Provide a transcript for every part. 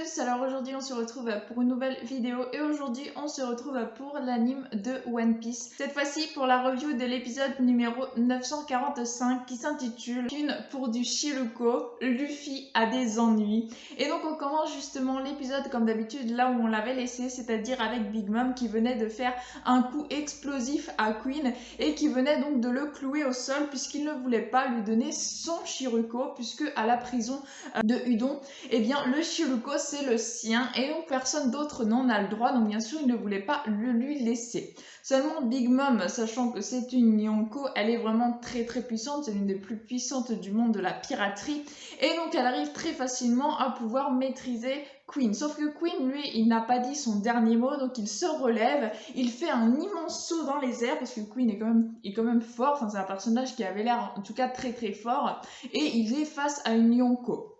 tous, alors aujourd'hui on se retrouve pour une nouvelle vidéo et aujourd'hui on se retrouve pour l'anime de One Piece. Cette fois-ci pour la review de l'épisode numéro 945 qui s'intitule Une pour du Shiruko, Luffy a des ennuis. Et donc on commence justement l'épisode comme d'habitude là où on l'avait laissé, c'est-à-dire avec Big Mom qui venait de faire un coup explosif à Queen et qui venait donc de le clouer au sol puisqu'il ne voulait pas lui donner son Shiruko puisque à la prison de Udon, eh bien le Shiruko c'est le sien et donc personne d'autre n'en a le droit, donc bien sûr il ne voulait pas le lui laisser. Seulement Big Mom, sachant que c'est une Yonko, elle est vraiment très puissante, c'est l'une des plus puissantes du monde de la piraterie et donc elle arrive très facilement à pouvoir maîtriser Queen. Sauf que Queen, lui, il n'a pas dit son dernier mot, donc il se relève, il fait un immense saut dans les airs, parce que Queen est quand même fort, enfin, c'est un personnage qui avait l'air en tout cas très fort, et il est face à une Yonko.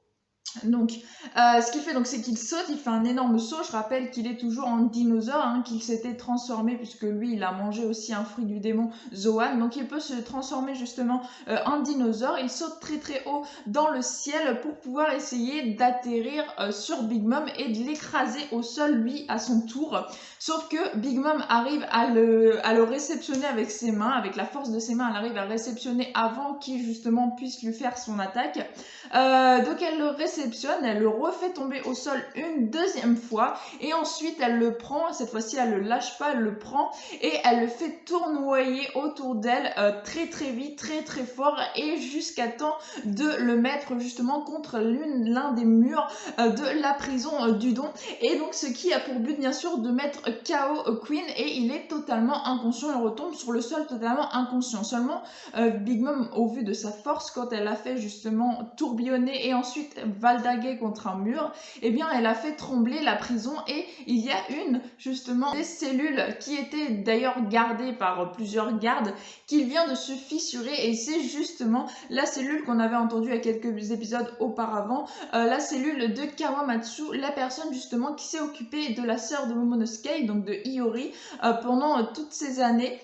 Donc, ce qu'il fait, donc, c'est qu'il saute, il fait un énorme saut. Je rappelle qu'il est toujours en dinosaure, hein, qu'il s'était transformé, puisque lui, il a mangé aussi un fruit du démon Zoan. Donc, il peut se transformer justement en dinosaure. Il saute très haut dans le ciel pour pouvoir essayer d'atterrir sur Big Mom et de l'écraser au sol, lui, à son tour. Sauf que Big Mom arrive à le réceptionner avec ses mains, avec la force de ses mains, elle arrive à le réceptionner avant qu'il justement puisse lui faire son attaque. Donc elle le réceptionne, elle le refait tomber au sol une deuxième fois et ensuite elle le prend, cette fois-ci elle le lâche pas, elle le prend et elle le fait tournoyer autour d'elle très vite, très fort et jusqu'à temps de le mettre justement contre l'un des murs de la prison d'Udon, et donc ce qui a pour but bien sûr de mettre KO Queen, et il est totalement inconscient, il retombe sur le sol totalement inconscient. Seulement Big Mom, au vu de sa force, quand elle a fait justement tourbillonner et ensuite valdaguer contre un mur, eh bien elle a fait trembler la prison et il y a justement des cellules qui étaient d'ailleurs gardées par plusieurs gardes qui vient de se fissurer, et c'est justement la cellule qu'on avait entendue à quelques épisodes auparavant, la cellule de Kawamatsu, la personne justement qui s'est occupée de la sœur de Momonosuke, donc de Iori, pendant toutes ces années,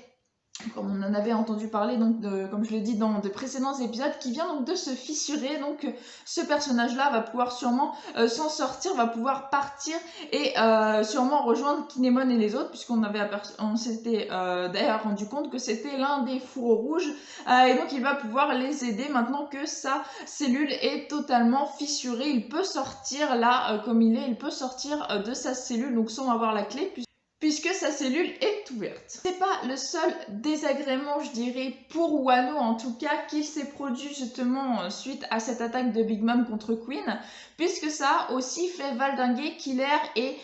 comme on en avait entendu parler, donc comme je l'ai dit dans de précédents épisodes, qui vient donc de se fissurer. Donc ce personnage-là va pouvoir sûrement s'en sortir, va pouvoir partir et sûrement rejoindre Kinemon et les autres, puisqu'on s'était d'ailleurs rendu compte que c'était l'un des fourreaux rouges, et donc il va pouvoir les aider maintenant que sa cellule est totalement fissurée. Il peut sortir là comme il peut sortir de sa cellule, donc sans avoir la clé, puisque sa cellule est ouverte. C'est pas le seul désagrément, je dirais, pour Wano en tout cas, qu'il s'est produit justement suite à cette attaque de Big Mom contre Queen, puisque ça a aussi fait valdinguer Killer et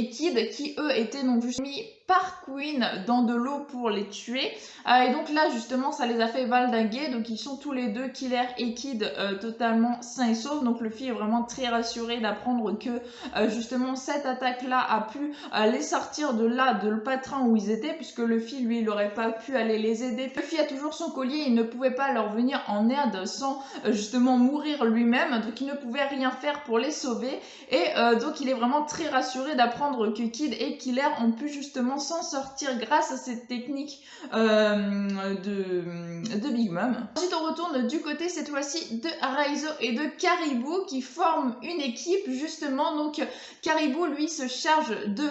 Kid, qui eux étaient donc juste mis par Queen dans de l'eau pour les tuer, et donc là justement ça les a fait valdinguer, donc ils sont tous les deux, Killer et Kid, totalement sains et saufs. Donc Luffy est vraiment très rassuré d'apprendre que justement cette attaque là a pu les sortir de là, de le patrin où ils étaient, puisque Luffy lui il n'aurait pas pu aller les aider. Luffy a toujours son collier, il ne pouvait pas leur venir en aide sans justement mourir lui-même, donc il ne pouvait rien faire pour les sauver, et donc il est vraiment très rassuré d'apprendre que Kid et Killer ont pu justement s'en sortir grâce à cette technique de Big Mom. Ensuite on retourne du côté cette fois-ci de Raizo et de Caribou qui forment une équipe justement. Donc Caribou lui se charge de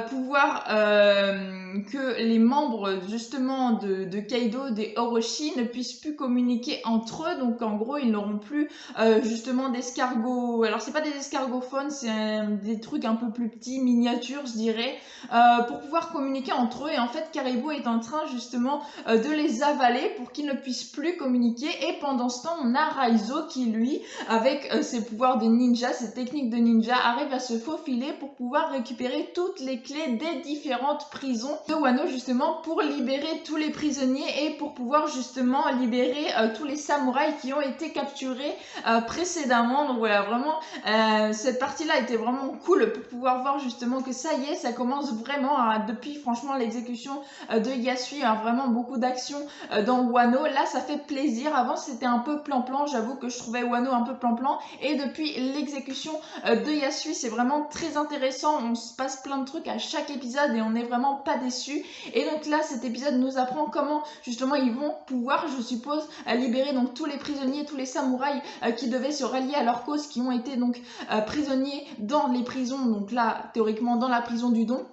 pouvoir que les membres justement de Kaido, des Orochi, ne puissent plus communiquer entre eux. Donc en gros ils n'auront plus justement d'escargots, alors c'est pas des escargophones, c'est des trucs un peu plus petits, miniatures je dirais, pour pouvoir communiquer entre eux. Et en fait Caribou est en train justement de les avaler pour qu'ils ne puissent plus communiquer, et pendant ce temps on a Raizo qui lui, avec ses pouvoirs de ninja, ses techniques de ninja, arrive à se faufiler pour pouvoir récupérer toutes les clés des différentes prisons de Wano justement, pour libérer tous les prisonniers et pour pouvoir justement libérer tous les samouraïs qui ont été capturés précédemment. Donc voilà, vraiment cette partie là était vraiment cool pour pouvoir voir justement que ça y est, ça commence vraiment à de depuis franchement l'exécution de Yasui, hein, vraiment beaucoup d'action dans Wano. Là ça fait plaisir, avant c'était un peu plan-plan, j'avoue que je trouvais Wano un peu plan-plan, et depuis l'exécution de Yasui c'est vraiment très intéressant, on se passe plein de trucs à chaque épisode et on n'est vraiment pas déçu. Et donc là cet épisode nous apprend comment justement ils vont pouvoir, je suppose, libérer donc tous les prisonniers, tous les samouraïs qui devaient se rallier à leur cause, qui ont été donc prisonniers dans les prisons, donc là théoriquement dans la prison du Don.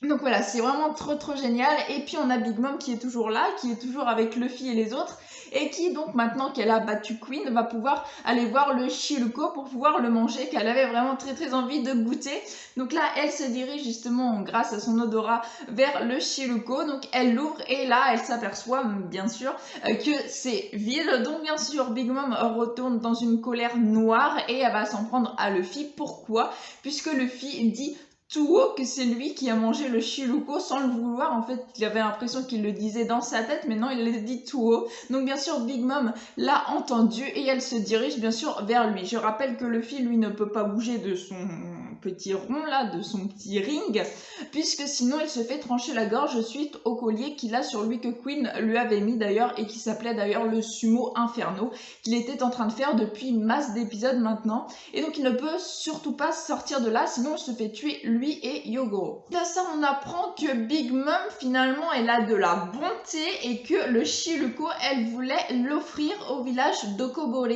Donc voilà, c'est vraiment trop génial. Et puis on a Big Mom qui est toujours là, qui est toujours avec Luffy et les autres, et qui donc maintenant qu'elle a battu Queen va pouvoir aller voir le Shiluko pour pouvoir le manger, qu'elle avait vraiment très envie de goûter. Donc là elle se dirige justement grâce à son odorat vers le Shiluko, donc elle l'ouvre et là elle s'aperçoit bien sûr que c'est vide. Donc bien sûr Big Mom retourne dans une colère noire et elle va s'en prendre à Luffy. Pourquoi? Puisque Luffy dit tout haut que c'est lui qui a mangé le Shiluko sans le vouloir. En fait, il avait l'impression qu'il le disait dans sa tête, mais non, il l'a dit tout haut. Donc bien sûr, Big Mom l'a entendu et elle se dirige bien sûr vers lui. Je rappelle que Luffy, lui, ne peut pas bouger de son petit rond là, de son petit ring, puisque sinon il se fait trancher la gorge suite au collier qu'il a sur lui, que Queen lui avait mis d'ailleurs, et qui s'appelait d'ailleurs le Sumo Inferno, qu'il était en train de faire depuis masse d'épisodes maintenant. Et donc il ne peut surtout pas sortir de là, sinon il se fait tuer lui et Yogoro. Là ça on apprend que Big Mom finalement elle a de la bonté et que le Shiluko elle voulait l'offrir au village d'Okobore,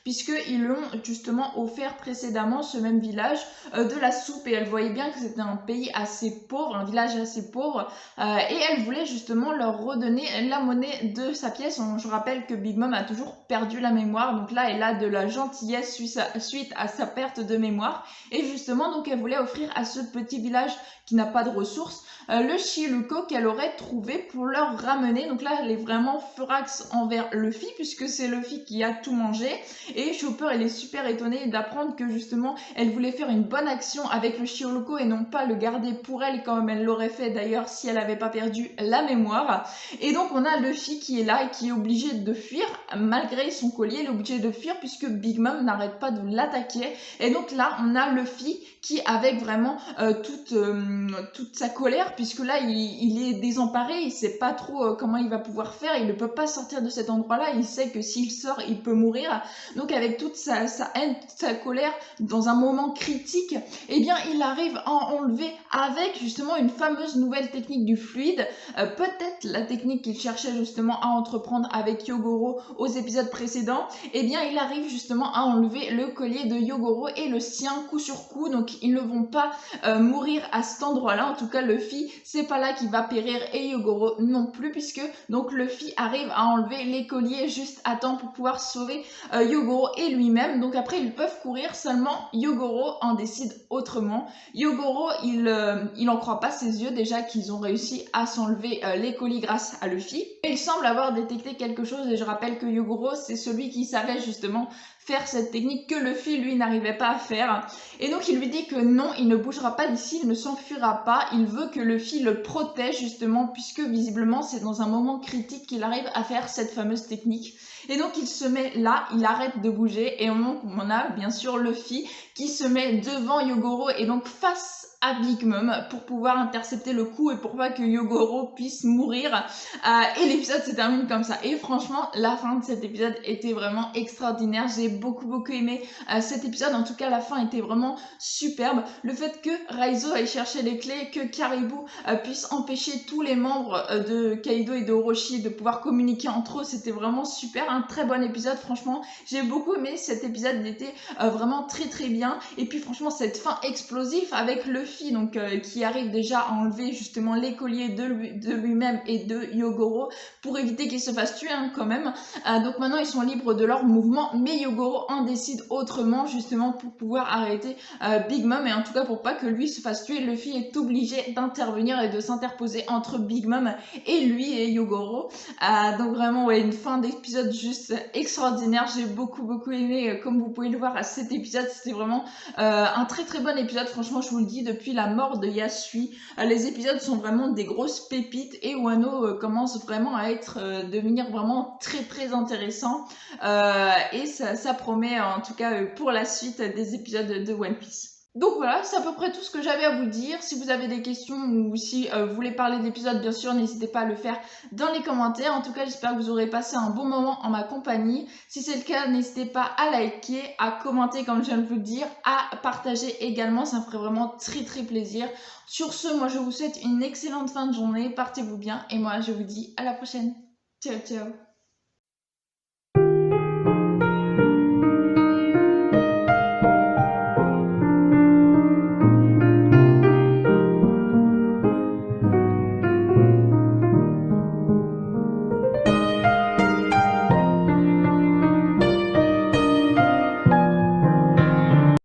puisqu'ils l'ont justement offert précédemment, ce même village, de la soupe, et elle voyait bien que c'était un pays assez pauvre, un village assez pauvre, et elle voulait justement leur redonner la monnaie de sa pièce. Je rappelle que Big Mom a toujours perdu la mémoire, donc là elle a de la gentillesse suite à sa perte de mémoire, et justement donc elle voulait offrir à ce petit village qui n'a pas de ressources le Shiluko qu'elle aurait trouvé pour leur ramener. Donc là elle est vraiment furax envers Luffy, puisque c'est Luffy qui a tout mangé, et Chopper elle est super étonnée d'apprendre que justement elle voulait faire une bonne action avec le Shiluko et non pas le garder pour elle comme elle l'aurait fait d'ailleurs si elle n'avait pas perdu la mémoire. Et donc on a Luffy qui est là et qui est obligé de fuir malgré son collier, il est obligé de fuir puisque Big Mom n'arrête pas de l'attaquer. Et donc là on a Luffy qui, avec vraiment toute sa colère, puisque là il est désemparé, il sait pas trop comment il va pouvoir faire, il ne peut pas sortir de cet endroit là, il sait que s'il sort il peut mourir. Donc avec toute sa haine, toute sa colère, dans un moment critique, eh bien il arrive à enlever avec justement une fameuse nouvelle technique du fluide, peut-être la technique qu'il cherchait justement à entreprendre avec Yogoro aux épisodes précédents. Eh bien il arrive justement à enlever le collier de Yogoro et le sien coup sur coup, donc ils ne vont pas mourir à cet endroit là. En tout cas Luffy c'est pas là qu'il va périr, et Yogoro non plus, puisque donc Luffy arrive à enlever les colliers juste à temps pour pouvoir sauver Yogoro et lui-même. Donc après ils peuvent courir, seulement Yogoro en décide autrement. Yogoro il en croit pas ses yeux déjà qu'ils ont réussi à s'enlever les colis grâce à Luffy, et il semble avoir détecté quelque chose. Et je rappelle que Yogoro c'est celui qui savait justement faire cette technique que Luffy lui n'arrivait pas à faire, et donc il lui dit que non, il ne bougera pas d'ici, il ne s'enfuira pas, il veut que Luffy le protège justement, puisque visiblement c'est dans un moment critique qu'il arrive à faire cette fameuse technique. Et donc il se met là, il arrête de bouger, et on a bien sûr Luffy qui se met devant Yogoro et donc face à Big Mom pour pouvoir intercepter le coup et pour pas que Yogoro puisse mourir. Et l'épisode se termine comme ça. Et franchement, la fin de cet épisode était vraiment extraordinaire. J'ai beaucoup aimé cet épisode. En tout cas, la fin était vraiment superbe. Le fait que Raizo aille chercher les clés, que Caribou puisse empêcher tous les membres de Kaido et de Orochi de pouvoir communiquer entre eux, c'était vraiment super. Un très bon épisode, franchement. J'ai beaucoup aimé cet épisode, il était vraiment très bien. Et puis franchement, cette fin explosive avec Luffy donc qui arrive déjà à enlever justement les colliers de lui-même et de Yogoro pour éviter qu'il se fasse tuer quand même. Donc maintenant ils sont libres de leur mouvement, mais Yogoro en décide autrement justement pour pouvoir arrêter Big Mom, et en tout cas pour pas que lui se fasse tuer, Luffy est obligé d'intervenir et de s'interposer entre Big Mom et lui et Yogoro. Donc vraiment ouais, une fin d'épisode juste extraordinaire. J'ai beaucoup aimé, comme vous pouvez le voir à cet épisode, c'était vraiment un très bon épisode. Franchement je vous le dis, depuis la mort de Yasui, les épisodes sont vraiment des grosses pépites, et Wano commence vraiment à devenir vraiment très intéressant, et ça promet en tout cas pour la suite des épisodes de One Piece. Donc voilà, c'est à peu près tout ce que j'avais à vous dire. Si vous avez des questions ou si vous voulez parler de l'épisode, bien sûr, n'hésitez pas à le faire dans les commentaires. En tout cas, j'espère que vous aurez passé un bon moment en ma compagnie. Si c'est le cas, n'hésitez pas à liker, à commenter comme je viens de vous le dire, à partager également. Ça me ferait vraiment très plaisir. Sur ce, moi je vous souhaite une excellente fin de journée. Portez-vous bien et moi je vous dis à la prochaine. Ciao, ciao.